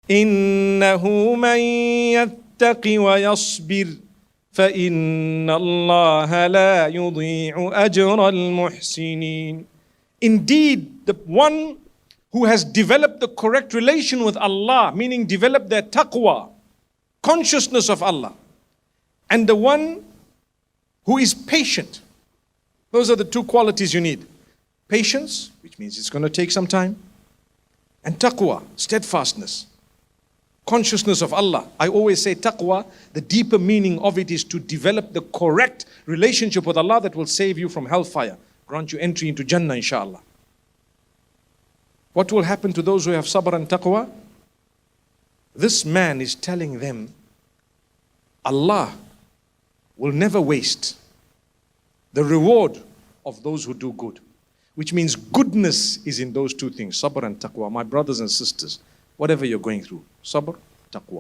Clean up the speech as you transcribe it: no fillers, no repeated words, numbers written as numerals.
إِنَّهُ مَن يَتَّقِ وَيَصْبِرْ فَإِنَّ اللَّهَ لَا يُضِيعُ أَجْرَ الْمُحْسِنِينَ. Indeed, the one who has developed the correct relation with Allah, meaning developed their taqwa, consciousness of Allah, and the one who is patient. Those are the two qualities you need. Patience, which means it's going to take some time, and taqwa, steadfastness, consciousness of Allah. I always say taqwa, the deeper meaning of it is to develop the correct relationship with Allah that will save you from hellfire, grant you entry into Jannah, inshallah. What will happen to those who have sabr and taqwa? This man is telling them, Allah will never waste the reward of those who do good. Which means goodness is in those two things, sabr and taqwa. My brothers and sisters, whatever you're going through, sabr, taqwa.